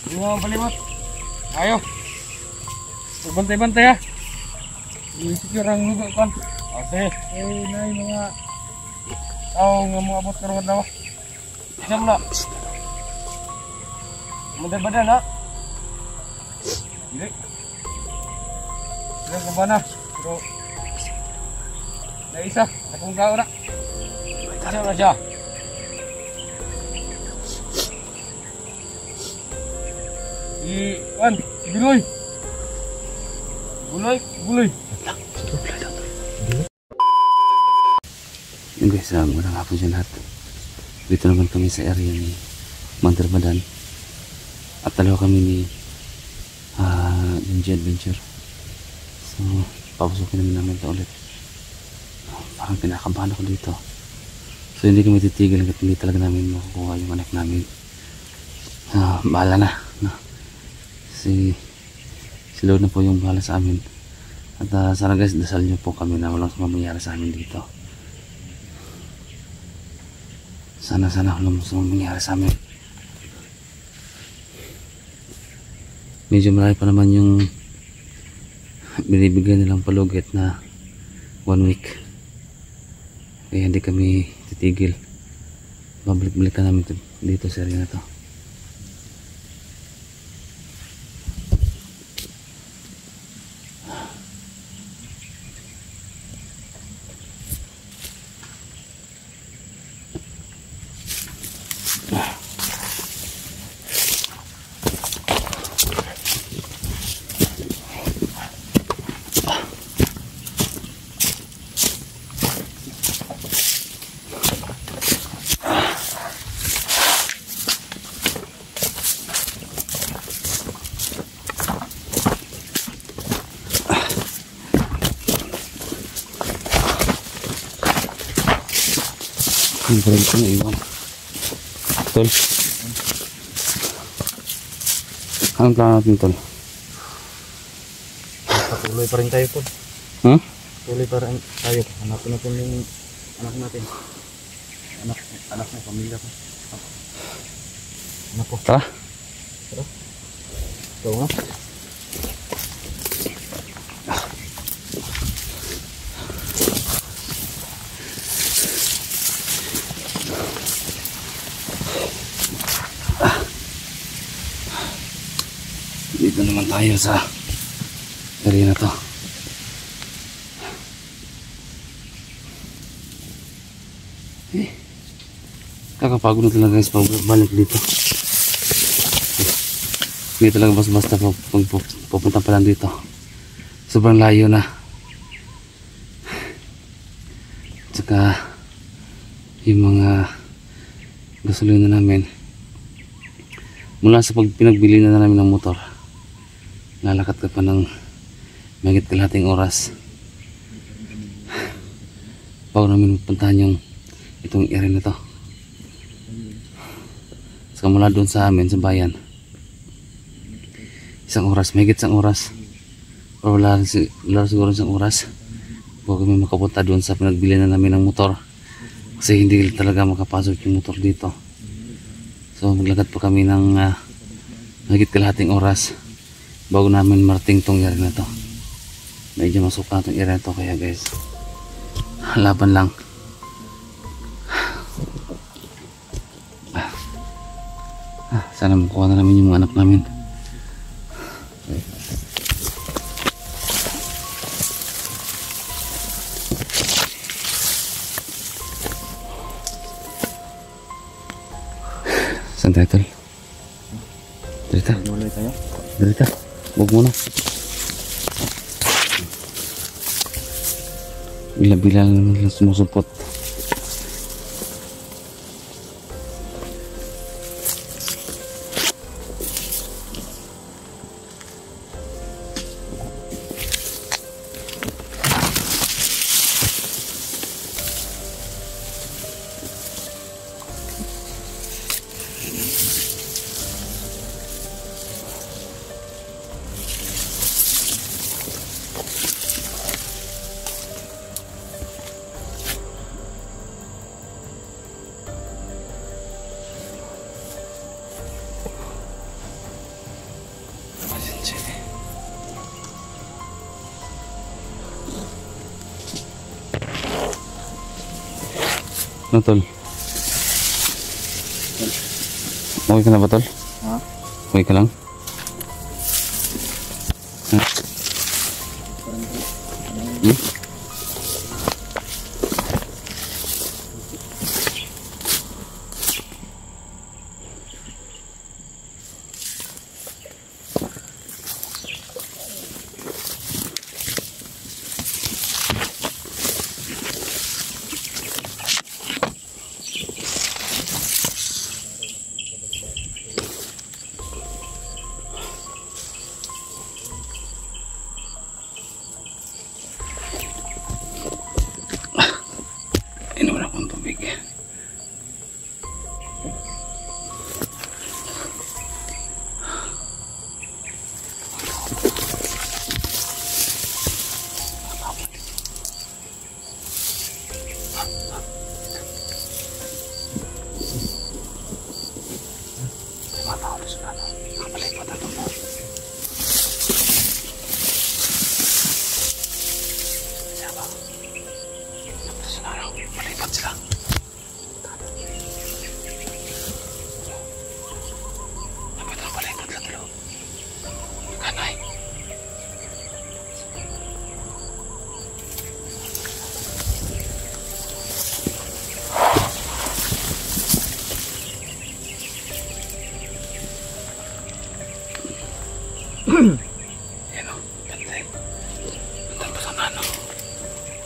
Hindi mo palimot. Ayo. Bantay-bantay ha. I-secure ang lugar kan. Sige. Na yung mga tao nga mga abot karoon na ba. Isam na. Badan-badan ha. Hindi. Ilang ka ba na? Pero na isa. Akong tao na. Isa na siya. Iwan, Buloy. Buloy. Yun guys, magandang hapon sa lahat. Dito naman kami sa area ni Mandarbadan. At dalawa kami ni Ninja Adventure. So, papasukin namin ito ulit. Parang kinakabahan ako dito. So, hindi kami titigil hanggat hindi talaga namin makukuha yung anak namin. Bahala na. Si Lord na po yung bahala sa amin. At sana guys, dasal nyo po kami na walang mamayari sa amin dito. Sana walang mamayari sa amin. Medyo marami pa naman yung binibigay nilang palugit na 1 week. Kaya hindi kami titigil. Babalik-balikan namin dito sa area na to. Yung parang ito na iwan. Tol. Anong plano natin, Tol? Patuloy pa rin tayo po. Patuloy pa rin tayo. Hanapin natin yung anak natin. Anak na pamilya ko. Anak ko. Tara. Ito nga. Dito naman tayo sa area na to. Kakapagod na talaga guys pagbalik dito. Hindi talaga basta pupunta pa lang dito. Sobrang layo na. Tsaka yung mga gasolina namin mula sa pinagbili na namin ng motor, lalakad ka pa ng mahigit kalahating oras bago namin puntahan yung itong area na to. So mula doon sa amin sa bayan, mahigit isang oras o wala siguro isang oras bago kami makapunta doon sa pinagbili na namin ng motor, kasi hindi talaga makapasok yung motor dito. So maglakad pa kami ng mahigit kalahating oras bago namin marating tong area na to. Medyo masuka tong area na to, kaya guys, laban lang. Sana makuha na namin yung mga anak namin. Saan tayo, Tol? Dirita. Dirita. Huwag mo na. Bila-bila lang sumusupot. Ano tol? Okay ka na ba tol? Ha? Okay ka lang? Ha? Hmm? Inom na akong tubig. Malipat sila. Dapat ang palipad lang dalo. Kanay. Yan o, bantay. Bantay pa sa nano.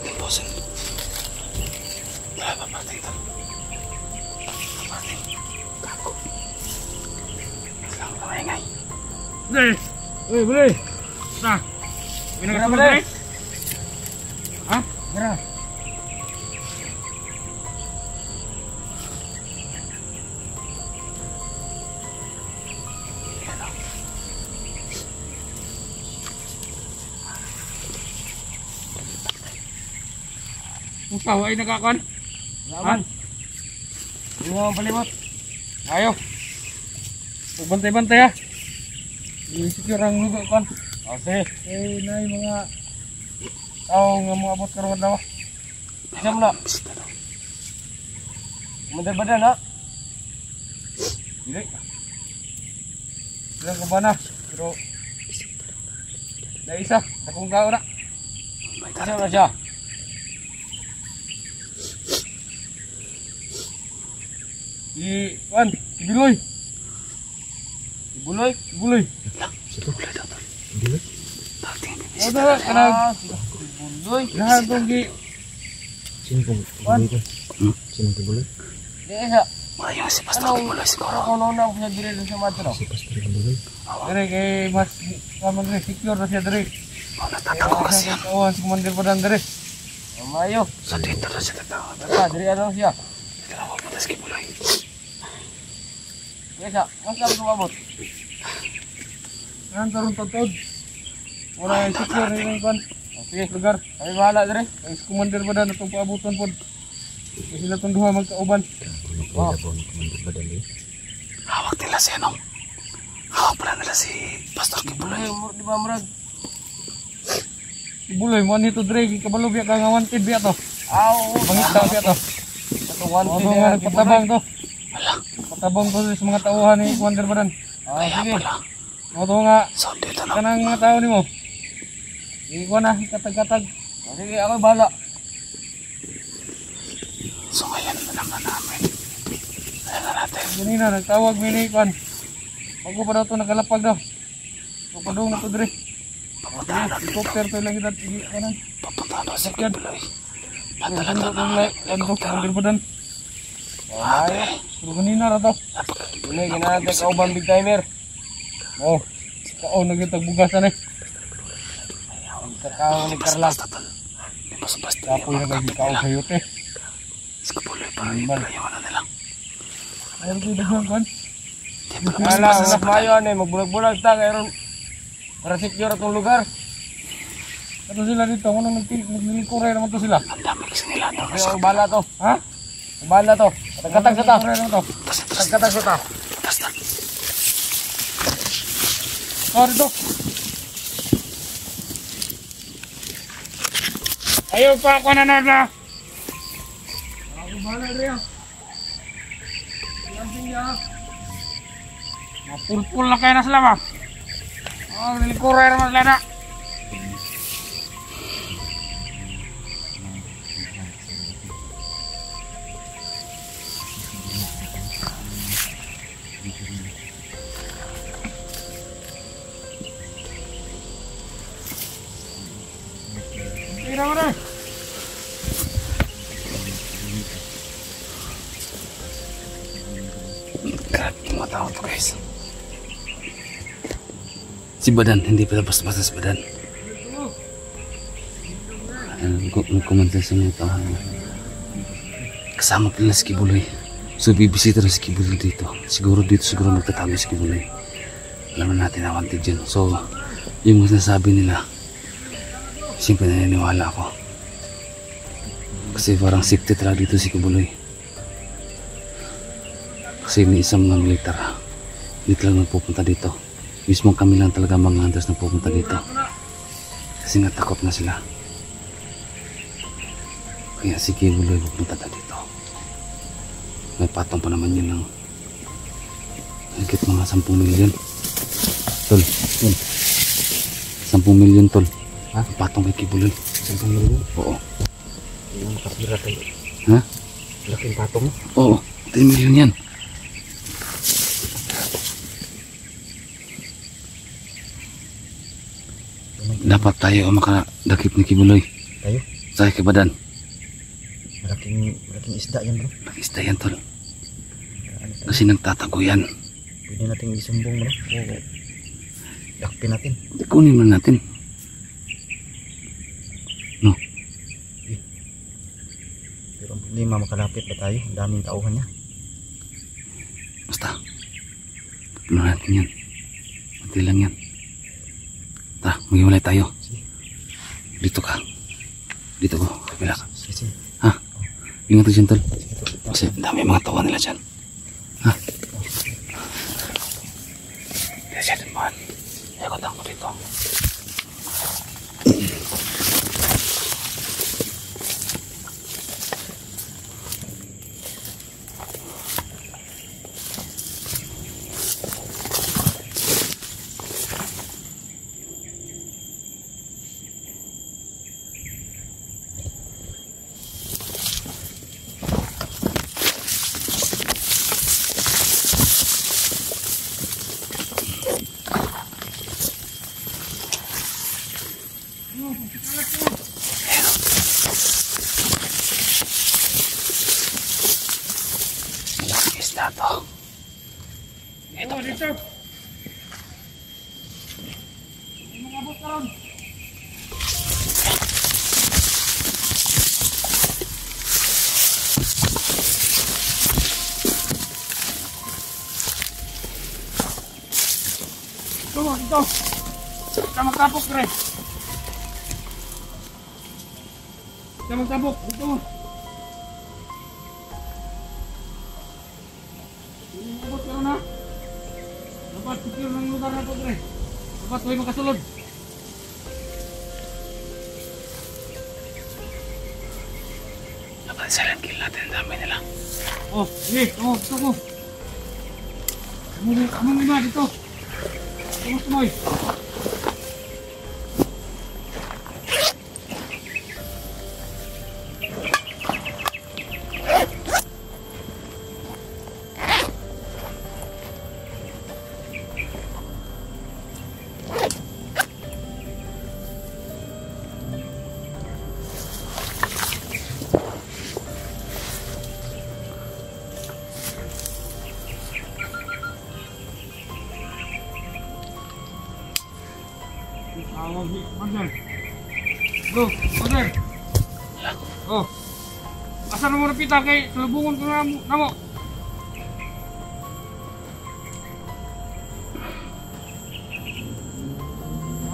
Timposin. Tara, papating ito. Papating. Kako. Selamat maingay. Boleh. Oi, boleh. Nah. Minum apa boleh? Hah? Berapa? Ikaw ay nagkakon? Laban. Hindi mo palimot. Ayo. Bantay-bantay ha. I-secure ang lugar kon. Sige. Eh, nay mga tao nga mga abot karon daw. Isam na. Mandar badan ha. Dili. Ilang ka ba na? Pero na isa, akong tao na. Isa na siya. Iwan, Ibuloy. Ibuloy, Ibuloy. Situ boleh datang. Dili. Dating. Ada kanang Ibuloy. Lahat tong gi. Sino pong Wan. tuloy ko? Sino pong tuloy? Di isa. Malayong si Pastor Kibuloy siguro. Ano na ako dire sa matro. Si Pastor ang tuloy. Dire kay mas kaman dire secure na siya dire. Oh, natatanong kasi yan. Kawan si Commander pa dan dire. Mayo. Sa dito na siya tatawag. Tara, dire ano siya. Ito na pupunta sa Kibuloy. Isa, ang sabi ko abot. Nan tarong totod. Wala secure ning kon. Sige, lugar. Kami bahala dire. Kay si Commander pa dan atong paabuton pod. Kasi sila tong duha magkauban. Kuno ko na po ang badali. Hawak nila si Anong. Hawak pala nila si Pastor Kibuloy. Di ba murag? Ibuloy mo nito dire kabalo biya ka nga wanted biya to. Aw, bangita biya to. Atong wanted nga nagpatabang to. Wala. Patabang to sa mga tauhan ni Commander Badan. Ah, Kaya sige. pala. Mo to nga So dito na. kanang mga tao nimo. Iko na katag-katag. Ah, sige, ako bahala. So ngayon alam na namin. Alam na natin. Ganina nagtawag mi ni Kwan. Bago pa daw to nakalapag daw. Papadong na to dire. Papuntahan na dito. Helicopter to lang idat igi kanan. Papuntahan na si Kibuloy. Ang Madala sundo na ng namin. ano Commander Badan. Ate. Pero ganina ra to. Ini ginante ka uban big timer. Oh. Kao nagitag bugasan eh. Sa kao ni Carla. Basta tol. Di basta-basta. Kapoy na kay kao sa yote. Si Kibuloy para pala yung ano nila. Ayun ko dahan kon. Di ba Ala, mas mayo ani magbulag-bulag ta kay ron. Para secure atong lugar. Kato sila dito, ano naglilikuray naman to sila. ang dami kasi nila. Kaya bala to, ha? Bala to. Katag sa ta. Naman to. Tas Katag sa ta. tas. Oh, dito. Ayaw pa ako na. bahala rin. Lamping niya. Mapulpul na kayo na sila ba? Oh, nilikuray naman sila na. Tira mo na. Grabe yung mga tao to guys. Si Badan, hindi pala basta-basta si Badan. Nag-comment sa mga tao. Kasama pala si Kibuloy. So bibisita rin si Kibuloy dito. Siguro magtatago si Kibuloy. Alam natin na wanted dyan. So yung mga sinasabi nila, siyempre naniniwala ako. Kasi parang safety talaga dito si Kibuloy. Kasi may isang mga militar. Hindi talaga nagpupunta dito. Mismo kami lang talaga mga hunters na pupunta dito. Kasi nga takot na sila. Kaya si Kibuloy pupunta na dito. May patong pa naman yun ng higit mga 10 milyon. Tol. 10 milyon tol. Ha? Patong kay Kibuloy. 10 milyon? Oo. Yung makapira tayo. Ha? Laking patong. Oo. 10 milyon yan. Dapat tayo makadakip ni Kibuloy. Tayo? Sa kay Badan. Malaking isda yan bro. Nag-isda yan tol. Kasi nagtatago yan. Pwede natin isumbong bro. Oo. Dakpin natin. Kunin mo natin. No? Pero ang problema makalapit pa tayo. Ang daming tauhan niya. Basta. Tulo natin yan. Kunti lang yan. Tara, maghiwalay tayo. Sige. Dito ka. Dito ko. Kapila ka. Sige. Ha? Ingat dyan tol. Kasi dami mga tawa nila dyan. Ha? Kaya siya din man. Ikot ako dito. Malaking isda to. Ito. Dito. Mga abot ka ron. Ito. Kita magtapok rin. Kita magtapok. Ito. Abot ka ron ha. Dapat secure ng lugar na ito rin. Dapat huwag makasulod. Dapat silent kill natin. Ang dami nila. Oh, sige. Oh, ito ko. Kamu muna dito. Tumoy. Mother. Bro, mother. Oh. Asa na mo napita kay salubungon ko na mo.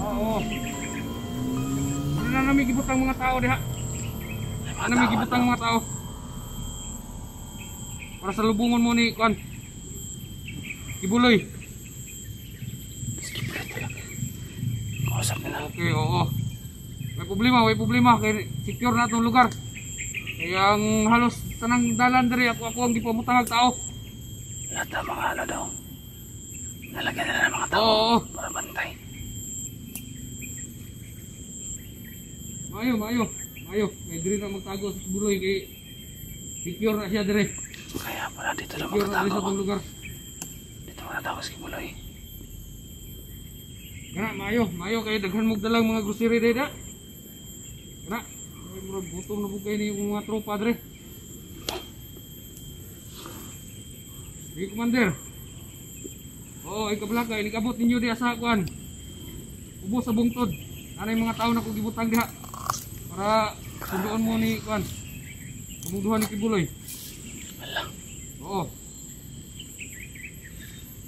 Oo. Ano na nami gibutang mga tao diha? Ano nami gibutang mga tao? Para salubungon mo ni Kwan. Kibuloy. Kausap nila. Okay, oo. May problema. Kaya secure na itong lugar. Kaya ang halos tanang dalan diri ako ang gipamutang og tao. Lahat ng mga ano daw. Nalagyan nila ng mga tao Oo. para bantay. Maayo. Kay diri na magtago sa buloy kay secure na siya diri. Kaya pala dito lang Secure na diri sa makatago. tong lugar. Dito makatago sa Kibuloy. Kana maayo kay daghan mo dalang mga grocery diri da. Kana ay murag gutom na bugay ni yung mga tropa diri. Di commander. Oh, ikablaka ini kabot ninyo diha sa kuan. Ubos sa bungtod. Anay mga tao na ko gibutang diha. Para sunduan mo ni kuan. Pumuduhan ni Kibuloy. Wala. Oo.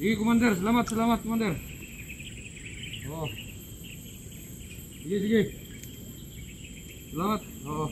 Sige, Commander. Salamat, Commander. Oo. Sige. Salamat. Oo.